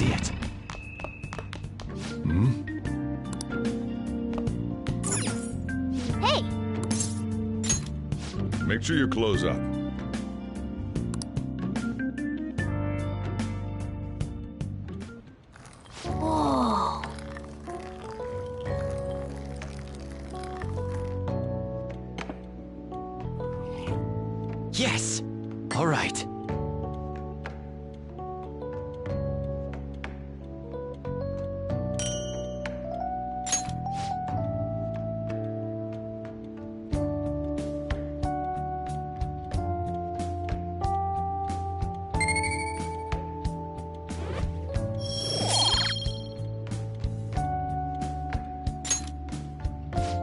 see it. Hmm? Hey! Make sure you close up. Whoa! Yes! All right.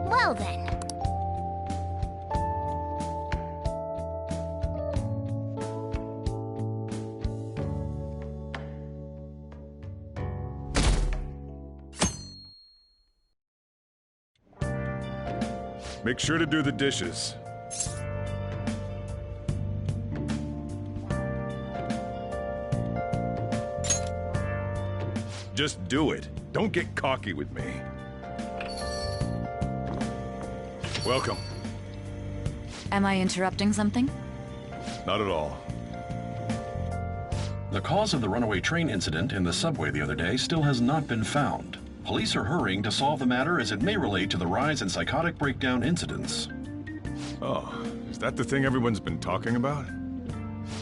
Well then. Make sure to do the dishes. Just do it. Don't get cocky with me. Welcome. Am I interrupting something? Not at all. The cause of the runaway train incident in the subway the other day still has not been found. Police are hurrying to solve the matter as it may relate to the rise in psychotic breakdown incidents. Oh, is that the thing everyone's been talking about?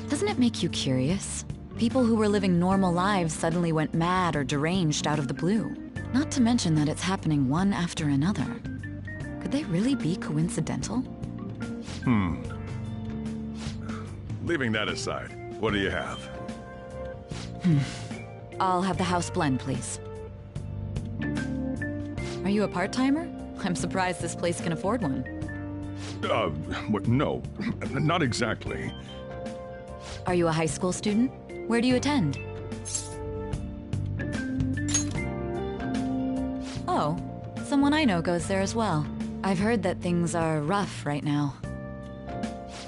Doesn't it make you curious? People who were living normal lives suddenly went mad or deranged out of the blue. Not to mention that it's happening one after another. Could they really be coincidental? Leaving that aside, what do you have? I'll have the house blend, please. Are you a part-timer? I'm surprised this place can afford one. No, not exactly. Are you a high school student? Where do you attend? Oh, someone I know goes there as well. I've heard that things are rough right now.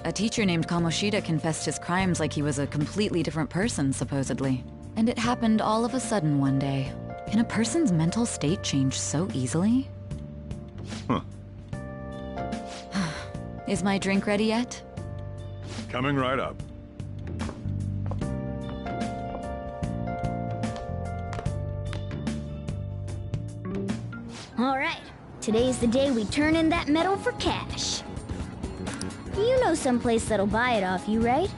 A teacher named Kamoshida confessed his crimes like he was a completely different person, supposedly. And it happened all of a sudden one day. Can a person's mental state change so easily? Huh. Is my drink ready yet? Coming right up. All right. Today's the day we turn in that metal for cash. You know someplace that'll buy it off you, right?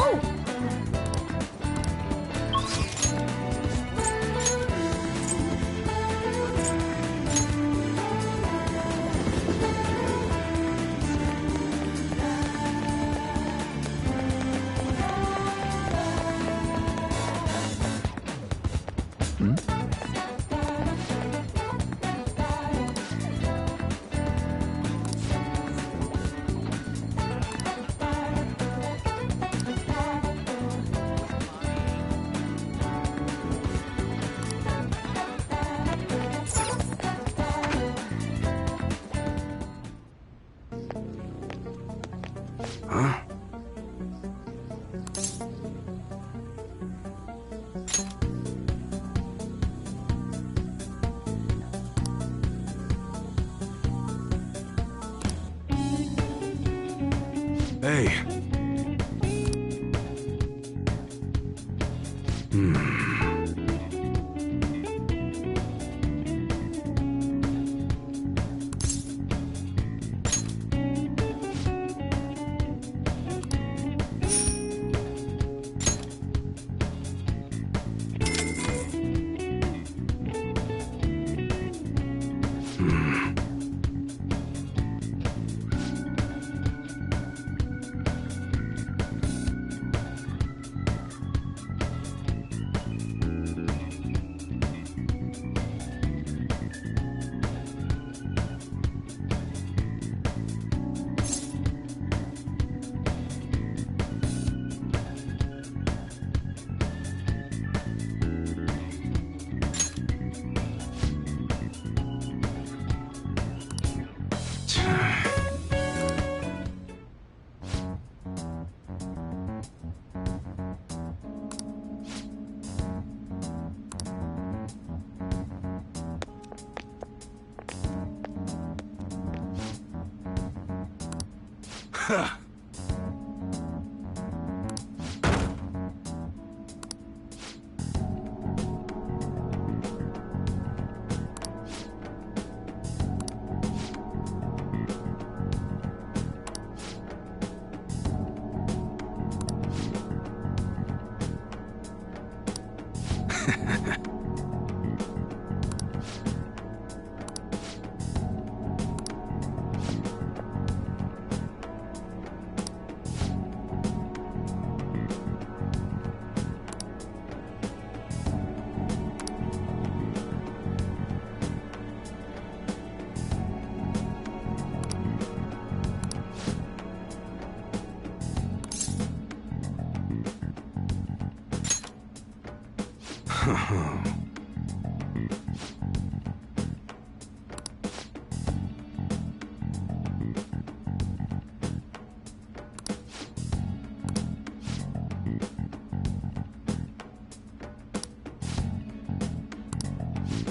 Oh! Huh? Hey.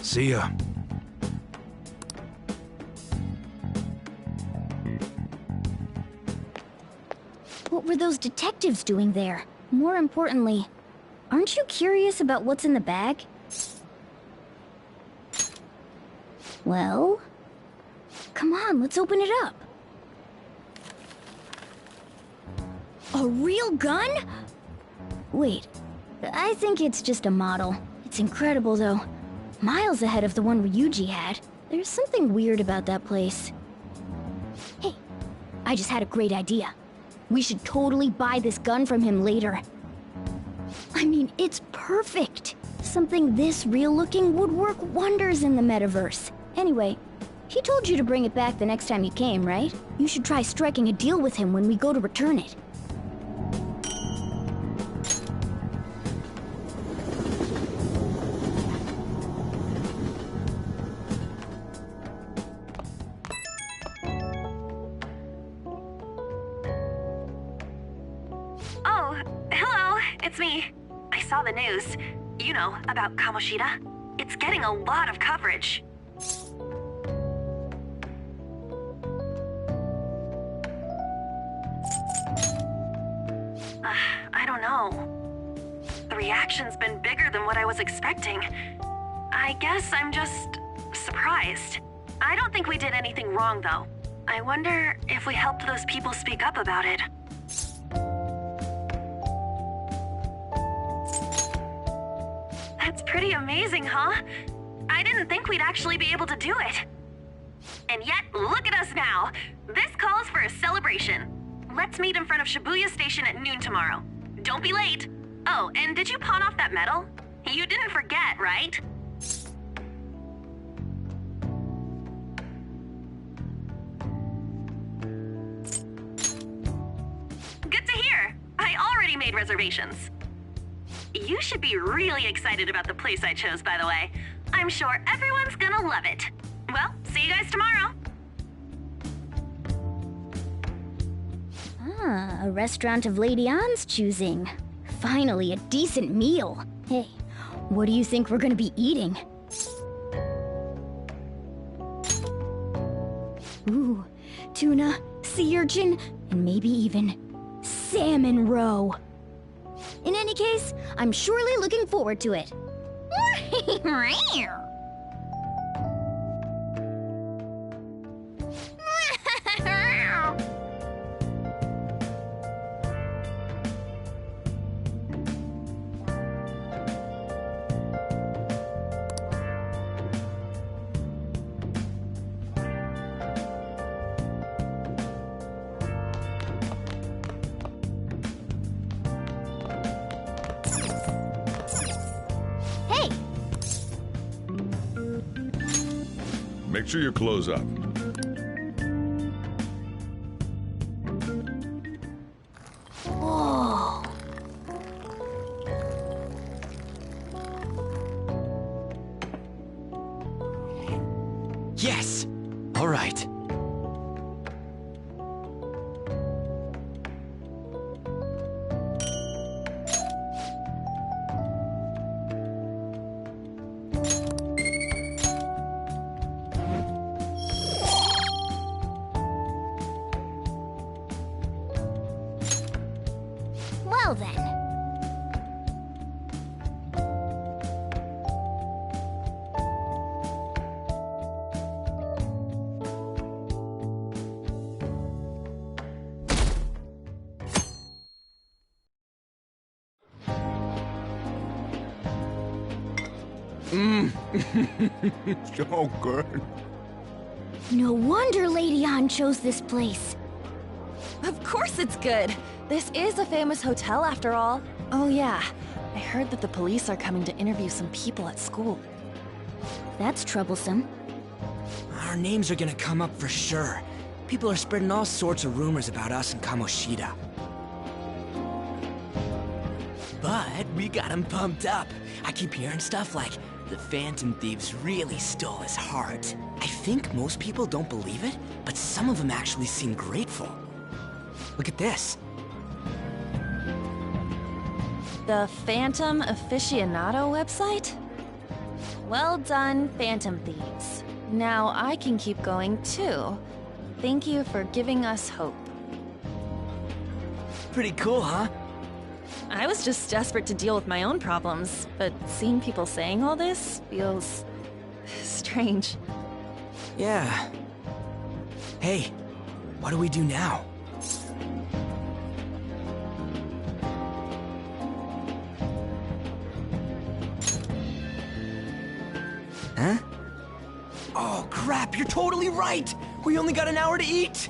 See ya. What were those detectives doing there? More importantly, aren't you curious about what's in the bag? Well, come on, let's open it up. A real gun? Wait, I think it's just a model. It's incredible, though. Miles ahead of the one Ryuji had. There's something weird about that place. Hey, I just had a great idea. We should totally buy this gun from him later. I mean, it's perfect. Something this real-looking would work wonders in the metaverse. Anyway, he told you to bring it back the next time you came, right? You should try striking a deal with him when we go to return it. Oh, hello, it's me. I saw the news. You know, about Kamoshida. It's getting a lot of coverage. I don't know. The reaction's been bigger than what I was expecting. I guess I'm just surprised. I don't think we did anything wrong, though. I wonder if we helped those people speak up about it. That's pretty amazing, huh? I didn't think we'd actually be able to do it. And yet, look at us now. This calls for a celebration. Let's meet in front of Shibuya Station at noon tomorrow. Don't be late. Oh, and did you pawn off that medal? You didn't forget, right? Good to hear. I already made reservations. You should be really excited about the place I chose, by the way. I'm sure everyone's gonna love it. Well, see you guys tomorrow. Ah, a restaurant of Lady Ann's choosing. Finally, a decent meal. Hey, what do you think we're gonna be eating? Ooh, tuna, sea urchin, and maybe even salmon roe. In any case, I'm surely looking forward to it. Hey! Make sure you close up. Whoa! Yes! All right. Well then. So good. No wonder Lady An chose this place. Of course it's good. This is a famous hotel after all. Oh yeah, I heard that the police are coming to interview some people at school. That's troublesome. Our names are gonna come up for sure. People are spreading all sorts of rumors about us and Kamoshida. But we got him pumped up. I keep hearing stuff like, the Phantom Thieves really stole his heart. I think most people don't believe it, but some of them actually seem grateful. Look at this. The Phantom Aficionado website? Well done, Phantom Thieves. Now I can keep going too. Thank you for giving us hope. Pretty cool, huh? I was just desperate to deal with my own problems, but seeing people saying all this feels strange. Yeah. Hey, what do we do now? Huh? Oh, crap, you're totally right! We only got an hour to eat!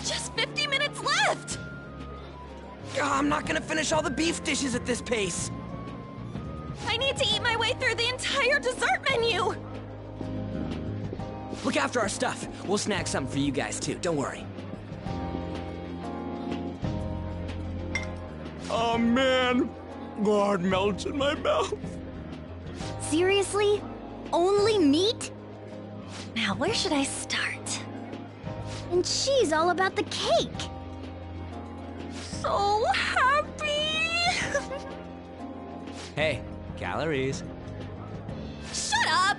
Just 50 minutes left! I'm not gonna finish all the beef dishes at this pace! I need to eat my way through the entire dessert menu! Look after our stuff. We'll snag something for you guys too, don't worry. Oh man, God melts in my mouth. Seriously? Only meat? Now, where should I start? And she's all about the cake. So happy! Hey, calories. Shut up!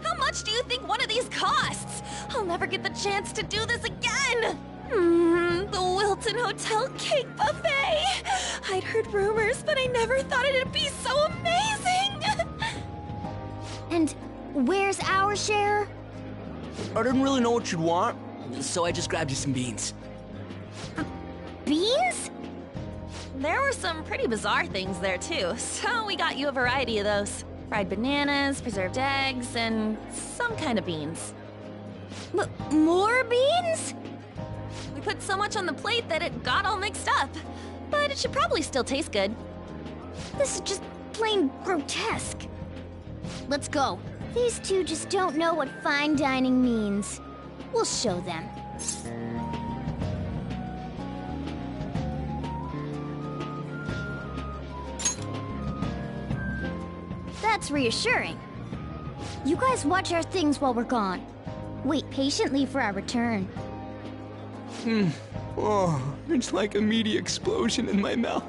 How much do you think one of these costs? I'll never get the chance to do this again! The Wilton Hotel Cake Buffet! I'd heard rumors, but I never thought it'd be so amazing! And where's our share? I didn't really know what you'd want, so I just grabbed you some beans. Beans? There were some pretty bizarre things there too, so we got you a variety of those. Fried bananas, preserved eggs, and some kind of beans. More beans? We put so much on the plate that it got all mixed up. But it should probably still taste good. This is just plain grotesque. Let's go. These two just don't know what fine dining means. We'll show them. That's reassuring. You guys watch our things while we're gone. Wait patiently for our return. Oh, it's like a meaty explosion in my mouth.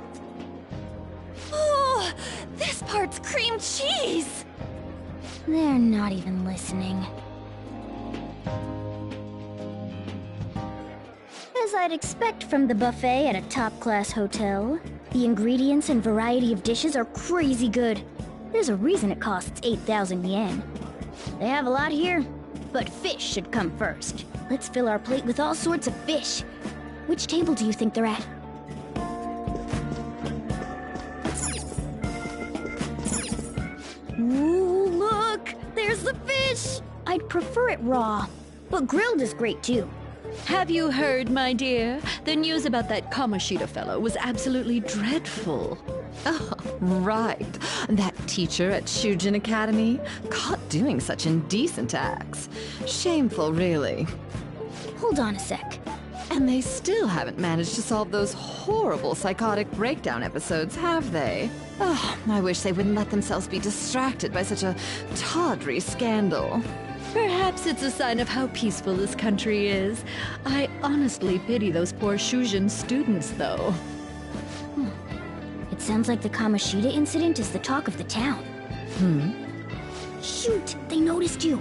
Oh, this part's cream cheese! They're not even listening. As I'd expect from the buffet at a top-class hotel, the ingredients and variety of dishes are crazy good. There's a reason it costs 8,000 yen. They have a lot here, but fish should come first. Let's fill our plate with all sorts of fish. Which table do you think they're at? Ooh, look! There's the fish! I'd prefer it raw, but grilled is great too. Have you heard, my dear? The news about that Kamoshida fellow was absolutely dreadful. Oh, right. That teacher at Shujin Academy, caught doing such indecent acts. Shameful, really. Hold on a sec. And they still haven't managed to solve those horrible psychotic breakdown episodes, have they? Oh, I wish they wouldn't let themselves be distracted by such a tawdry scandal. Perhaps it's a sign of how peaceful this country is. I honestly pity those poor Shujin students, though. It sounds like the Kamoshida incident is the talk of the town. Shoot, they noticed you.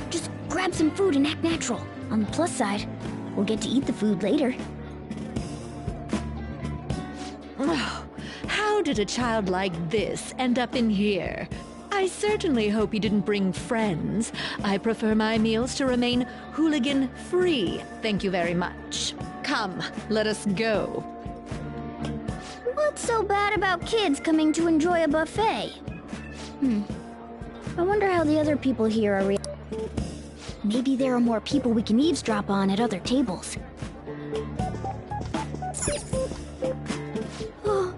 Just grab some food and act natural. On the plus side, we'll get to eat the food later. Oh, how did a child like this end up in here? I certainly hope he didn't bring friends. I prefer my meals to remain hooligan-free. Thank you very much. Come, let us go. What's so bad about kids coming to enjoy a buffet? I wonder how the other people here are Maybe there are more people we can eavesdrop on at other tables. Oh,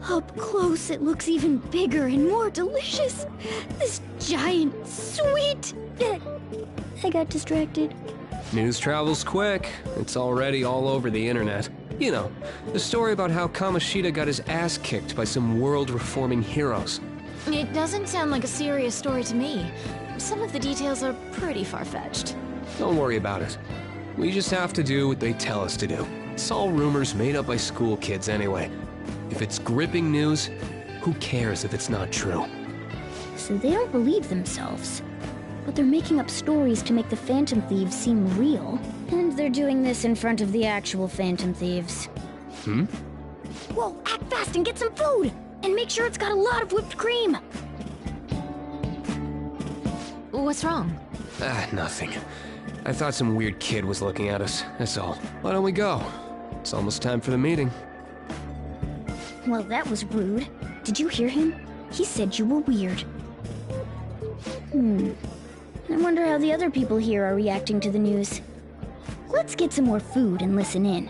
up close it looks even bigger and more delicious. This giant sweet... I got distracted. News travels quick. It's already all over the internet. You know, the story about how Kamoshida got his ass kicked by some world-reforming heroes. It doesn't sound like a serious story to me. Some of the details are pretty far-fetched. Don't worry about it. We just have to do what they tell us to do. It's all rumors made up by school kids anyway. If it's gripping news, who cares if it's not true? So they don't believe themselves. But they're making up stories to make the Phantom Thieves seem real. And they're doing this in front of the actual Phantom Thieves. Whoa, act fast and get some food! And make sure it's got a lot of whipped cream! What's wrong? Nothing. I thought some weird kid was looking at us, that's all. Why don't we go? It's almost time for the meeting. Well, that was rude. Did you hear him? He said you were weird. I wonder how the other people here are reacting to the news. Let's get some more food and listen in.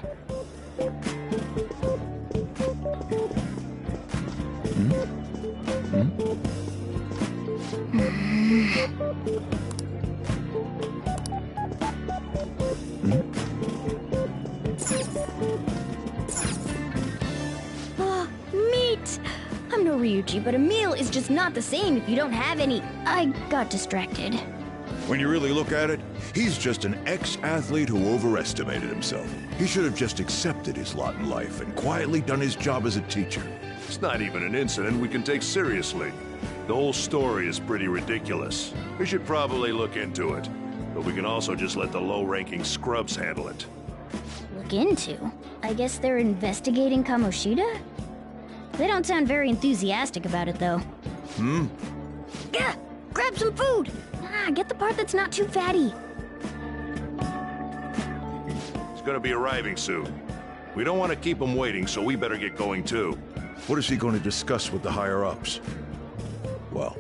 Meat! I'm no Ryuji, but a meal is just not the same if you don't have any. I got distracted. When you really look at it, he's just an ex-athlete who overestimated himself. He should have just accepted his lot in life and quietly done his job as a teacher. It's not even an incident we can take seriously. The whole story is pretty ridiculous. We should probably look into it. But we can also just let the low-ranking scrubs handle it. Look into? I guess they're investigating Kamoshida? They don't sound very enthusiastic about it, though. Gah! Grab some food! Get the part that's not too fatty. He's gonna be arriving soon. We don't want to keep him waiting, so we better get going too. What is he going to discuss with the higher-ups? Well,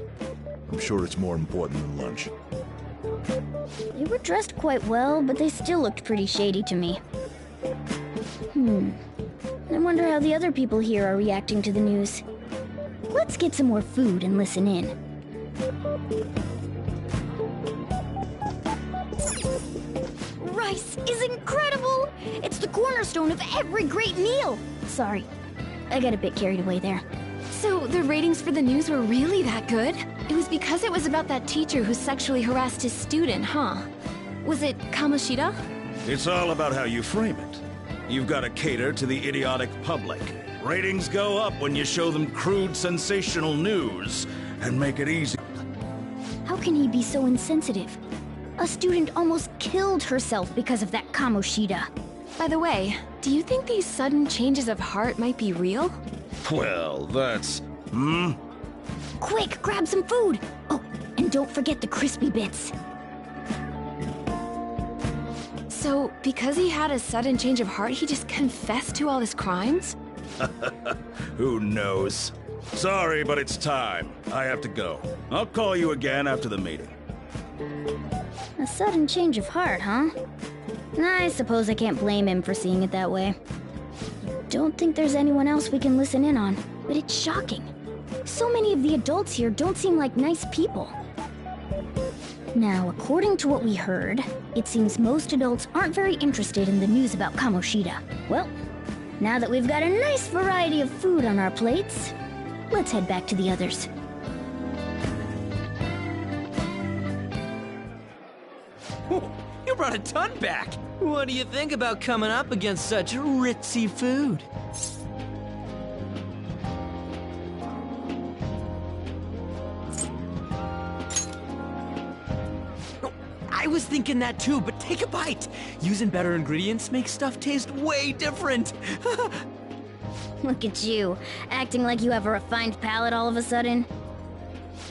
I'm sure it's more important than lunch. They were dressed quite well, but they still looked pretty shady to me. I wonder how the other people here are reacting to the news. Let's get some more food and listen in. Rice is incredible! It's the cornerstone of every great meal! Sorry, I got a bit carried away there. So the ratings for the news were really that good? It was because it was about that teacher who sexually harassed his student, huh? Was it Kamoshida? It's all about how you frame it. You've got to cater to the idiotic public. Ratings go up when you show them crude, sensational news and make it easy. How can he be so insensitive? A student almost killed herself because of that Kamoshida. By the way, do you think these sudden changes of heart might be real? Well, that's... Quick, grab some food! Oh, and don't forget the crispy bits. So, because he had a sudden change of heart, he just confessed to all his crimes? Who knows? Sorry, but it's time. I have to go. I'll call you again after the meeting. A sudden change of heart, huh? I suppose I can't blame him for seeing it that way. Don't think there's anyone else we can listen in on, but it's shocking. So many of the adults here don't seem like nice people. Now, according to what we heard, it seems most adults aren't very interested in the news about Kamoshida. Well, now that we've got a nice variety of food on our plates, let's head back to the others. You brought a ton back! What do you think about coming up against such ritzy food? I was thinking that too, but take a bite! Using better ingredients makes stuff taste way different! Look at you, acting like you have a refined palate all of a sudden.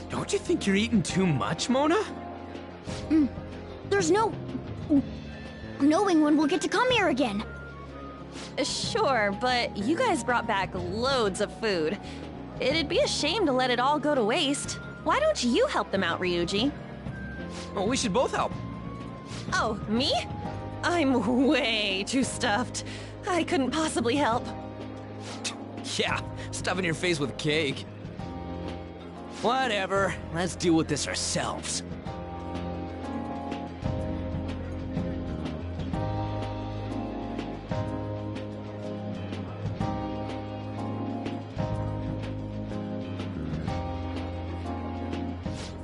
Don't you think you're eating too much, Mona? There's no knowing when we'll get to come here again. Sure, but you guys brought back loads of food. It'd be a shame to let it all go to waste. Why don't you help them out, Ryuji? Well, we should both help. Oh, me? I'm way too stuffed. I couldn't possibly help. Yeah, stuffing your face with cake. Whatever, let's deal with this ourselves.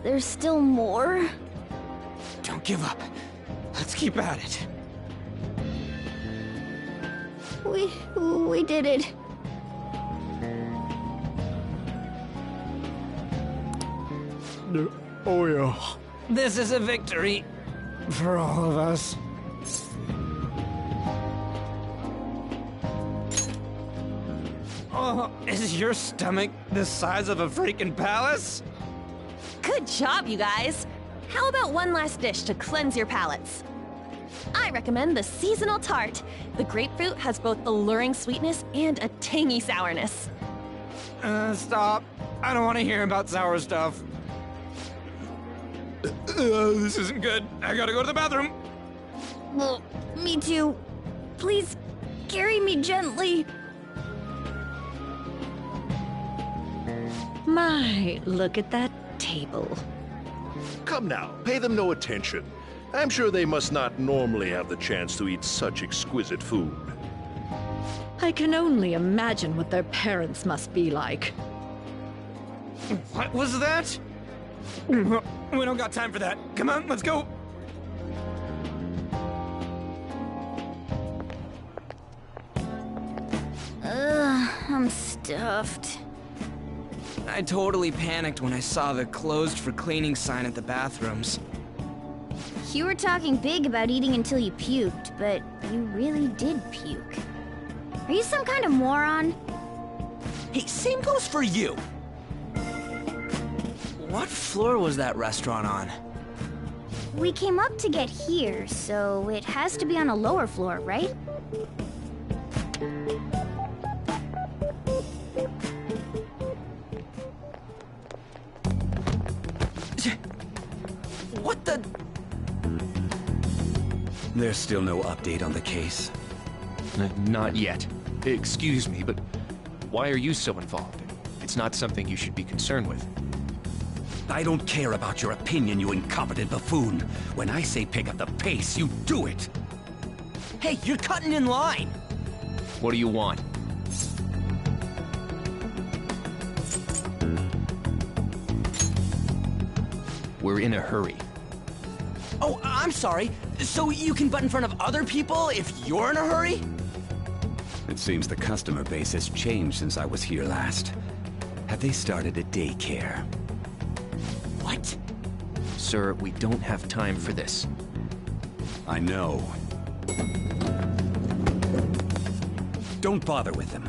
There's still more? Don't give up. Let's keep at it. We did it. Oh yeah. This is a victory for all of us. Oh, is your stomach the size of a freaking palace? Good job, you guys. How about one last dish to cleanse your palates? I recommend the seasonal tart. The grapefruit has both alluring sweetness and a tangy sourness. Stop. I don't want to hear about sour stuff. This isn't good. I gotta go to the bathroom. Well, me too. Please, carry me gently. My, look at that table. Come now, pay them no attention. I'm sure they must not normally have the chance to eat such exquisite food. I can only imagine what their parents must be like. What was that? We don't got time for that. Come on, let's go. I'm stuffed. I totally panicked when I saw the closed for cleaning sign at the bathrooms. You were talking big about eating until you puked, but you really did puke. Are you some kind of moron? Hey, same goes for you. What floor was that restaurant on? We came up to get here, so it has to be on a lower floor, right? What the? There's still no update on the case. Not yet. Excuse me, but why are you so involved? It's not something you should be concerned with. I don't care about your opinion, you incompetent buffoon. When I say pick up the pace, you do it. Hey, you're cutting in line. What do you want? We're in a hurry. Oh, I'm sorry. So you can butt in front of other people if you're in a hurry? It seems the customer base has changed since I was here last. Have they started a daycare? What? Sir, we don't have time for this. I know. Don't bother with them.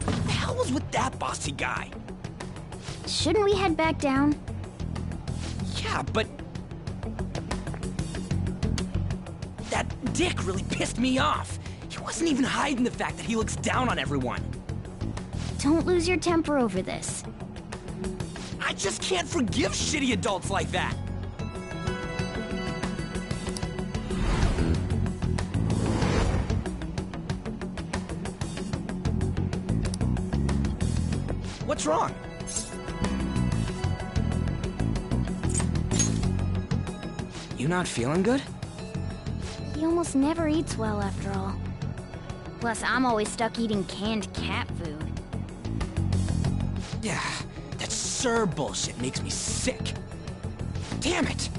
What the hell was with that bossy guy? Shouldn't we head back down? Yeah, but... that dick really pissed me off. He wasn't even hiding the fact that he looks down on everyone. Don't lose your temper over this. I just can't forgive shitty adults like that. What's wrong? You not feeling good? He almost never eats well after all. Plus, I'm always stuck eating canned cat food. Yeah, that Sir bullshit makes me sick. Damn it!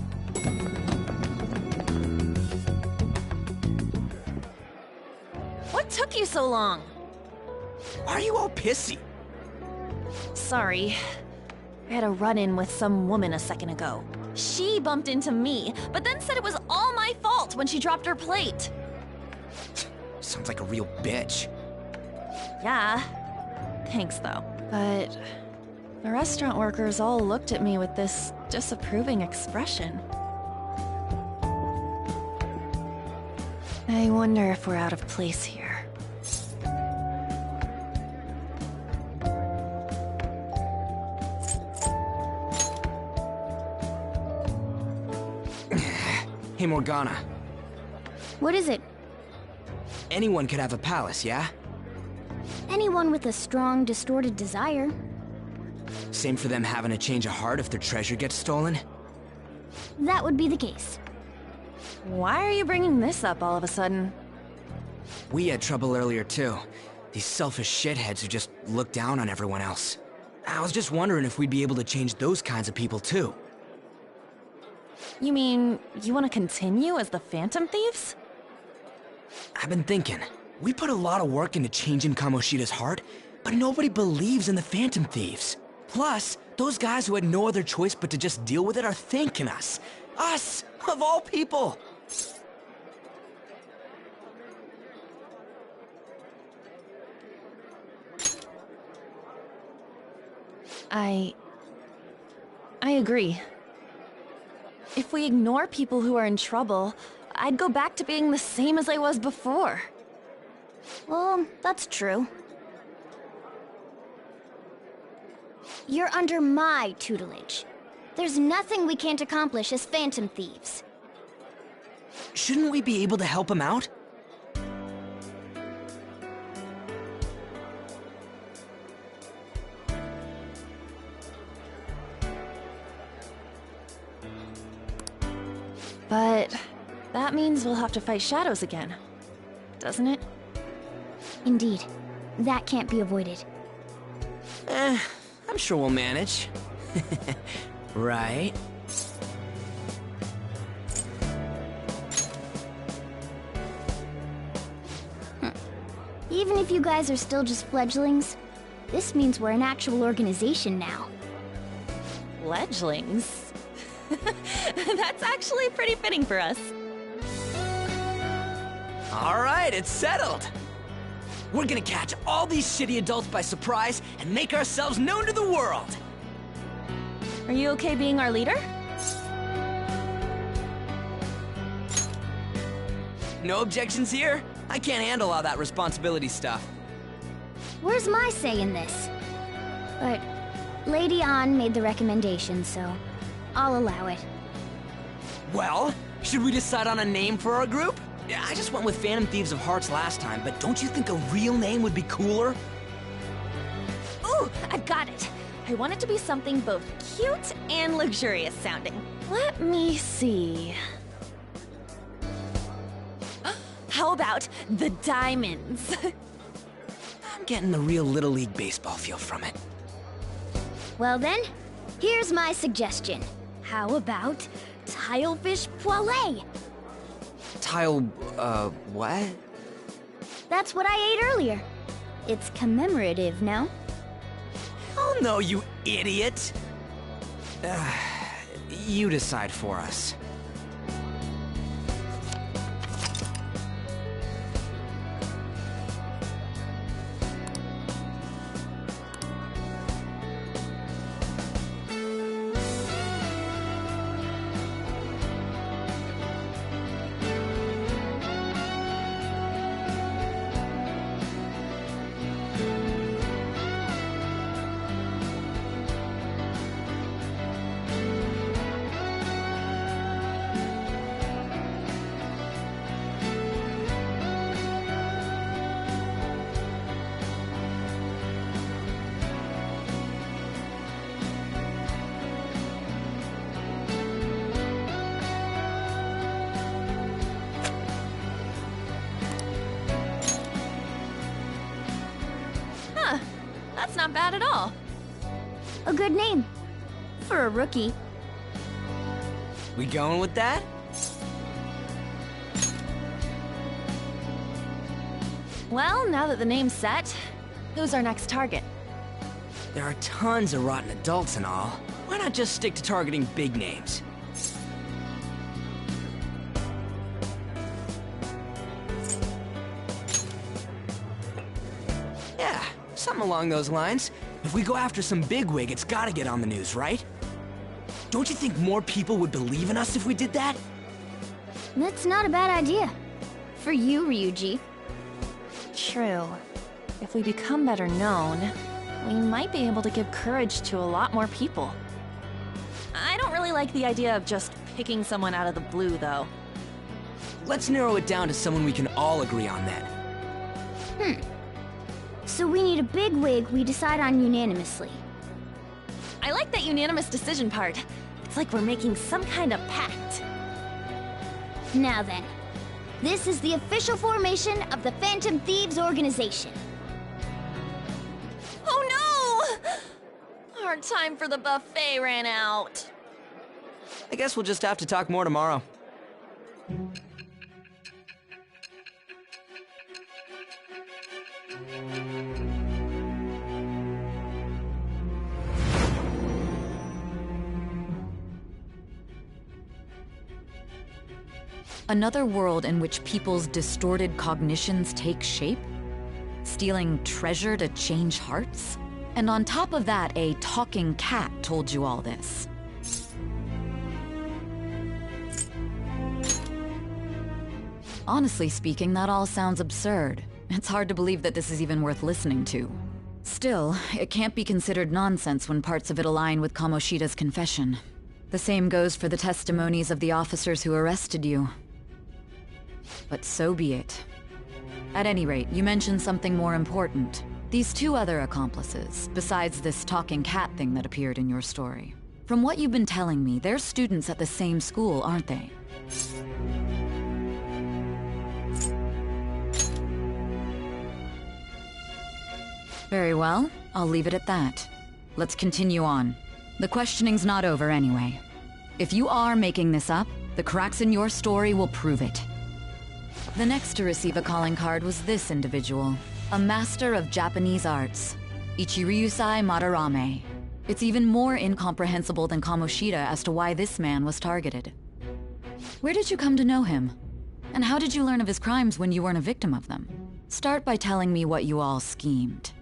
What took you so long? Why are you all pissy? Sorry. I had a run-in with some woman a second ago. She bumped into me, but then said it was all my fault when she dropped her plate. Sounds like a real bitch. Yeah. Thanks, though. But the restaurant workers all looked at me with this disapproving expression. I wonder if we're out of place here. Hey, Morgana. What is it? Anyone could have a palace, yeah? Anyone with a strong, distorted desire. Same for them having a change of heart if their treasure gets stolen? That would be the case. Why are you bringing this up all of a sudden? We had trouble earlier, too. These selfish shitheads who just look down on everyone else. I was just wondering if we'd be able to change those kinds of people, too. You mean, you want to continue as the Phantom Thieves? I've been thinking. We put a lot of work into changing Kamoshida's heart, but nobody believes in the Phantom Thieves. Plus, those guys who had no other choice but to just deal with it are thanking us. Us, of all people! I agree. If we ignore people who are in trouble, I'd go back to being the same as I was before. Well, that's true. You're under my tutelage. There's nothing we can't accomplish as Phantom Thieves. Shouldn't we be able to help him out? But that means we'll have to fight shadows again, doesn't it? Indeed. That can't be avoided. I'm sure we'll manage. Right? Even if you guys are still just fledglings, this means we're an actual organization now. Fledglings? That's actually pretty fitting for us. All right, it's settled. We're gonna catch all these shitty adults by surprise and make ourselves known to the world. Are you okay being our leader? No objections here? I can't handle all that responsibility stuff. Where's my say in this? But Lady An made the recommendation, so I'll allow it. Well, should we decide on a name for our group? Yeah, I just went with Phantom Thieves of Hearts last time, but don't you think a real name would be cooler? Ooh, I've got it. I want it to be something both cute and luxurious sounding. Let me see. How about the Diamonds? I'm getting the real Little League Baseball feel from it. Well then, here's my suggestion. How about Tilefish Poêlée? What? That's what I ate earlier. It's commemorative, no? Oh no, you idiot! You decide for us. That's not bad at all. A good name. For a rookie. We going with that? Well, now that the name's set, who's our next target? There are tons of rotten adults and all. Why not just stick to targeting big names? Yeah, something along those lines. If we go after some bigwig, it's gotta get on the news, right? Don't you think more people would believe in us if we did that? That's not a bad idea. For you, Ryuji. True. If we become better known, we might be able to give courage to a lot more people. I don't really like the idea of just picking someone out of the blue, though. Let's narrow it down to someone we can all agree on then. So we need a big wig we decide on unanimously. I like that unanimous decision part. It's like we're making some kind of pact. Now then, this is the official formation of the Phantom Thieves organization. Oh no! Our time for the buffet ran out. I guess we'll just have to talk more tomorrow. Another world in which people's distorted cognitions take shape? Stealing treasure to change hearts? And on top of that, a talking cat told you all this. Honestly speaking, that all sounds absurd. It's hard to believe that this is even worth listening to. Still, it can't be considered nonsense when parts of it align with Kamoshida's confession. The same goes for the testimonies of the officers who arrested you. But so be it. At any rate, you mentioned something more important. These two other accomplices, besides this talking cat thing that appeared in your story. From what you've been telling me, they're students at the same school, aren't they? Very well, I'll leave it at that. Let's continue on. The questioning's not over anyway. If you are making this up, the cracks in your story will prove it. The next to receive a calling card was this individual, a master of Japanese arts, Ichiryusai Madarame. It's even more incomprehensible than Kamoshida as to why this man was targeted. Where did you come to know him? And how did you learn of his crimes when you weren't a victim of them? Start by telling me what you all schemed.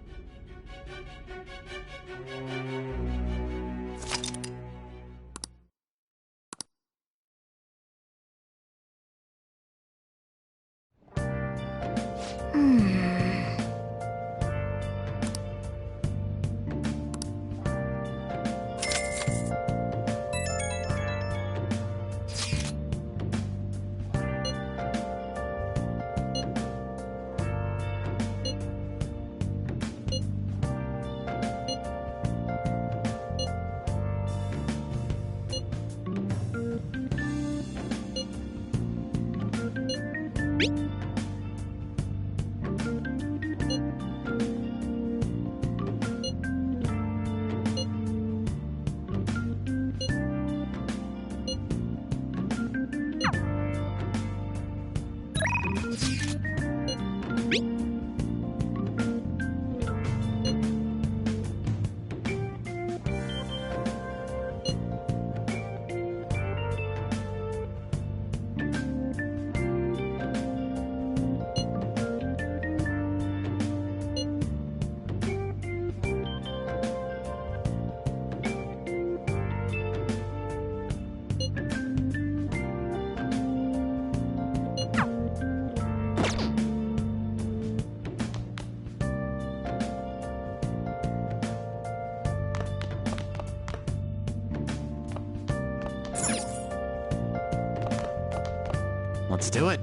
Let's do it.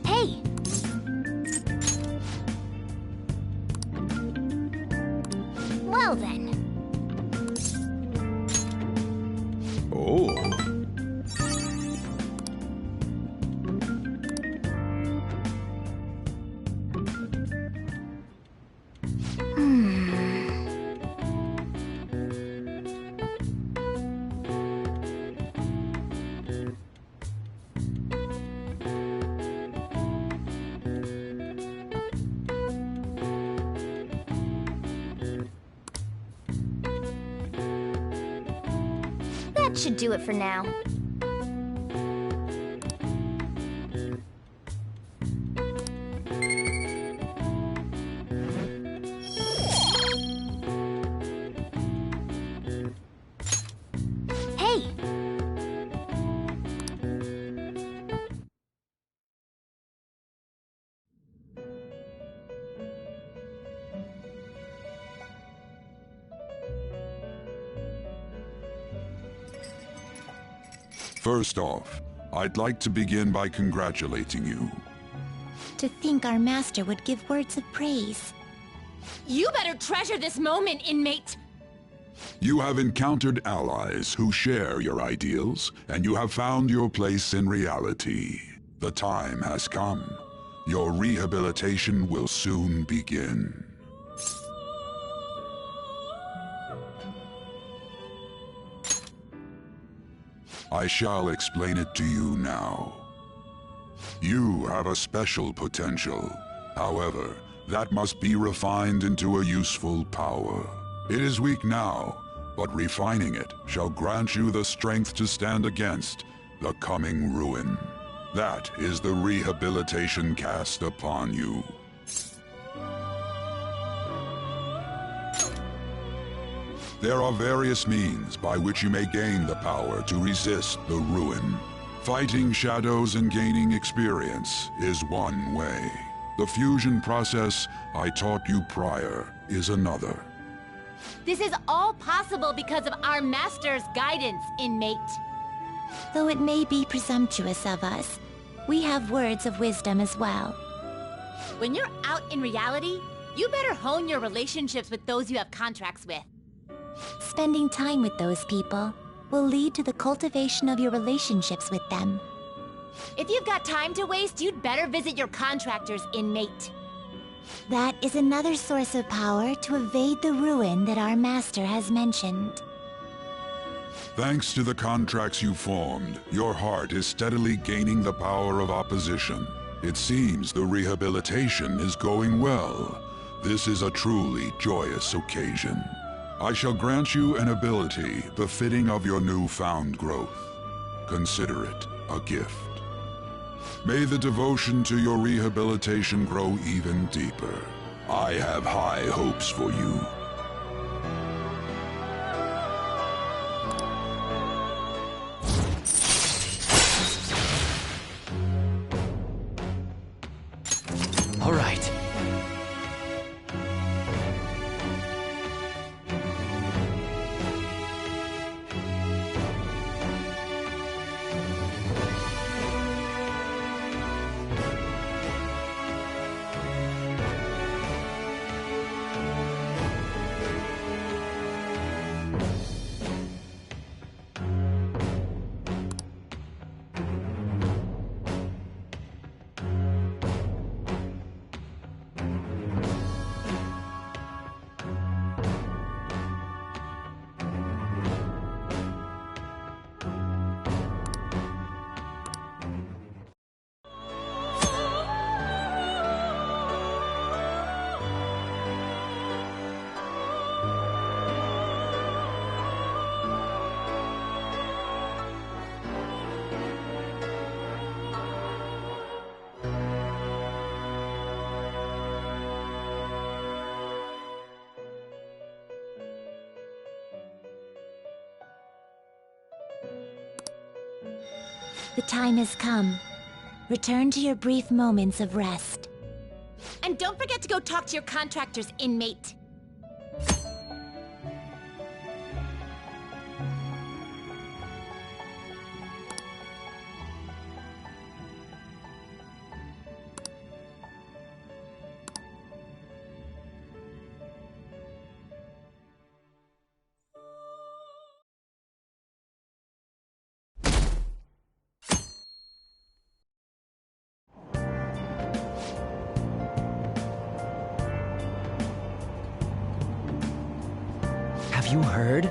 Hey! Well then. Oh. That should do it for now. Hey! First off, I'd like to begin by congratulating you. To think our master would give words of praise. You better treasure this moment, inmate! You have encountered allies who share your ideals, and you have found your place in reality. The time has come. Your rehabilitation will soon begin. I shall explain it to you now. You have a special potential. However, that must be refined into a useful power. It is weak now, but refining it shall grant you the strength to stand against the coming ruin. That is the rehabilitation cast upon you. There are various means by which you may gain the power to resist the ruin. Fighting shadows and gaining experience is one way. The fusion process I taught you prior is another. This is all possible because of our master's guidance, inmate. Though it may be presumptuous of us, we have words of wisdom as well. When you're out in reality, you better hone your relationships with those you have contracts with. Spending time with those people will lead to the cultivation of your relationships with them. If you've got time to waste, you'd better visit your contractors, inmate. That is another source of power to evade the ruin that our master has mentioned. Thanks to the contracts you formed, your heart is steadily gaining the power of opposition. It seems the rehabilitation is going well. This is a truly joyous occasion. I shall grant you an ability befitting of your newfound growth. Consider it a gift. May the devotion to your rehabilitation grow even deeper. I have high hopes for you. All right. The time has come. Return to your brief moments of rest. And don't forget to go talk to your contractors, inmate. Have you heard?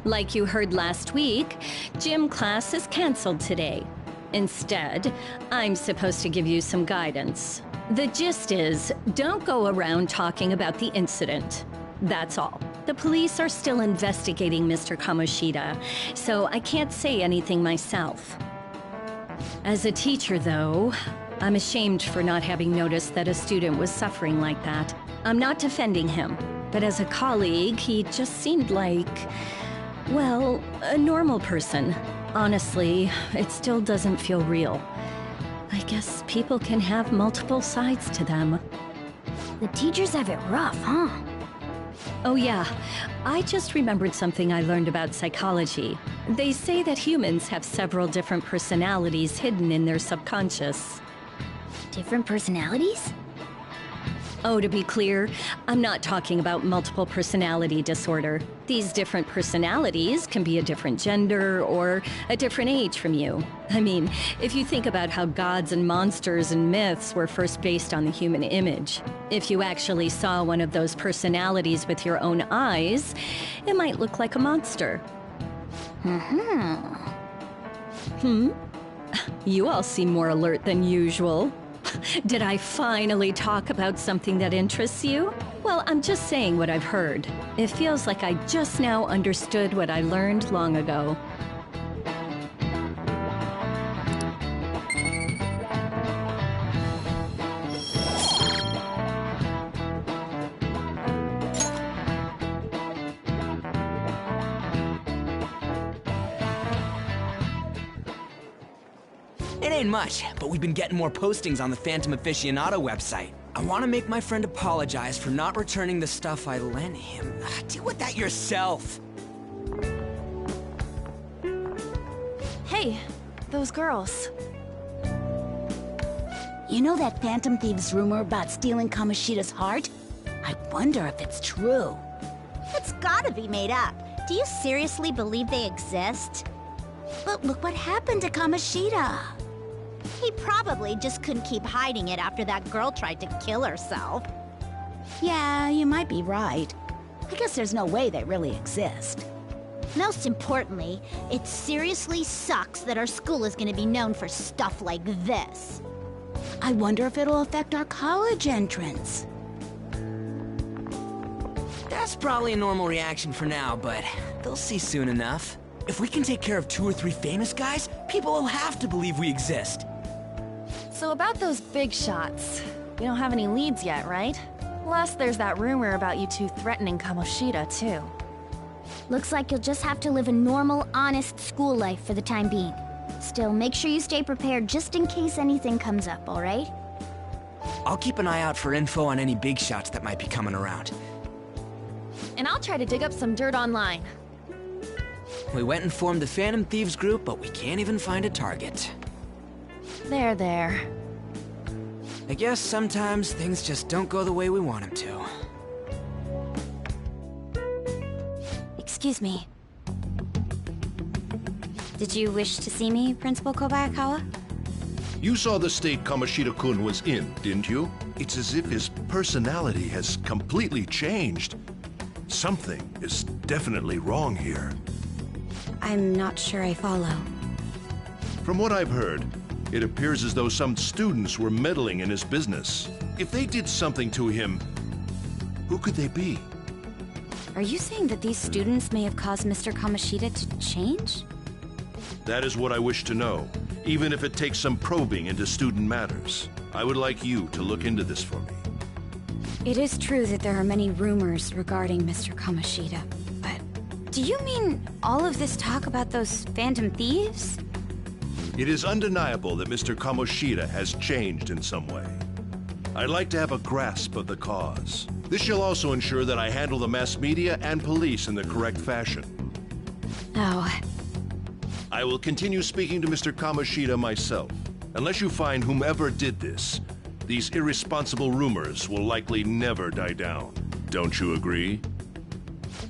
Like you heard last week, gym class is canceled today. Instead, I'm supposed to give you some guidance. The gist is, don't go around talking about the incident. That's all. The police are still investigating Mr. Kamoshida, so I can't say anything myself. As a teacher, though, I'm ashamed for not having noticed that a student was suffering like that. I'm not defending him, but as a colleague, he just seemed like, well, a normal person. Honestly, it still doesn't feel real. I guess people can have multiple sides to them. The teachers have it rough, huh? Oh yeah, I just remembered something I learned about psychology. They say that humans have several different personalities hidden in their subconscious. Different personalities? Oh, to be clear, I'm not talking about multiple personality disorder. These different personalities can be a different gender or a different age from you. I mean, if you think about how gods and monsters and myths were first based on the human image, if you actually saw one of those personalities with your own eyes, it might look like a monster. You all seem more alert than usual. Did I finally talk about something that interests you? Well, I'm just saying what I've heard. It feels like I just now understood what I learned long ago. It ain't much, but we've been getting more postings on the Phantom Aficionado website. I want to make my friend apologize for not returning the stuff I lent him. Deal with that yourself. Hey, those girls. You know that Phantom Thieves rumor about stealing Kamoshida's heart? I wonder if it's true. It's gotta be made up. Do you seriously believe they exist? But look what happened to Kamoshida. He probably just couldn't keep hiding it after that girl tried to kill herself. Yeah, you might be right. I guess there's no way they really exist. Most importantly, it seriously sucks that our school is gonna be known for stuff like this. I wonder if it'll affect our college entrance. That's probably a normal reaction for now, but they'll see soon enough. If we can take care of 2 or 3 famous guys, people will have to believe we exist. So about those big shots, we don't have any leads yet, right? Plus, there's that rumor about you two threatening Kamoshida, too. Looks like you'll just have to live a normal, honest school life for the time being. Still, make sure you stay prepared just in case anything comes up, alright? I'll keep an eye out for info on any big shots that might be coming around. And I'll try to dig up some dirt online. We went and formed the Phantom Thieves group, but we can't even find a target. There. I guess sometimes things just don't go the way we want them to. Excuse me. Did you wish to see me, Principal Kobayakawa? You saw the state Kamoshida-kun was in, didn't you? It's as if his personality has completely changed. Something is definitely wrong here. I'm not sure I follow. From what I've heard, it appears as though some students were meddling in his business. If they did something to him, who could they be? Are you saying that these students may have caused Mr. Kamoshida to change? That is what I wish to know, even if it takes some probing into student matters. I would like you to look into this for me. It is true that there are many rumors regarding Mr. Kamoshida, but do you mean all of this talk about those Phantom Thieves? It is undeniable that Mr. Kamoshida has changed in some way. I'd like to have a grasp of the cause. This shall also ensure that I handle the mass media and police in the correct fashion. Oh. I will continue speaking to Mr. Kamoshida myself. Unless you find whomever did this, these irresponsible rumors will likely never die down. Don't you agree?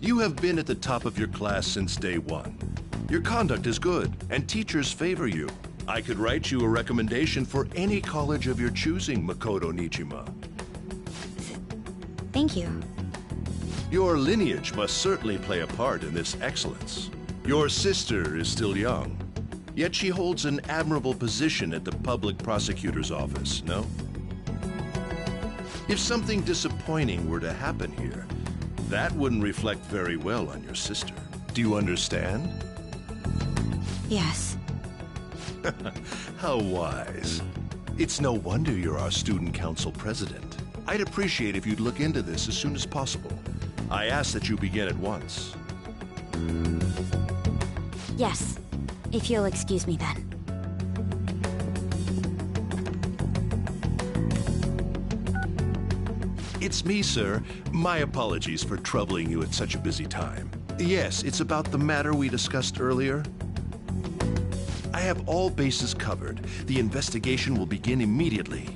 You have been at the top of your class since day one. Your conduct is good, and teachers favor you. I could write you a recommendation for any college of your choosing, Makoto Nijima. Thank you. Your lineage must certainly play a part in this excellence. Your sister is still young, yet she holds an admirable position at the public prosecutor's office, no? If something disappointing were to happen here, that wouldn't reflect very well on your sister. Do you understand? Yes. How wise. It's no wonder you're our student council president. I'd appreciate if you'd look into this as soon as possible. I ask that you begin at once. Yes. If you'll excuse me then. It's me, sir. My apologies for troubling you at such a busy time. Yes, it's about the matter we discussed earlier. I have all bases covered. The investigation will begin immediately.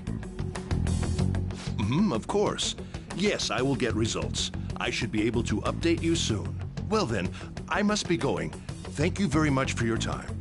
Of course. Yes, I will get results. I should be able to update you soon. Well then, I must be going. Thank you very much for your time.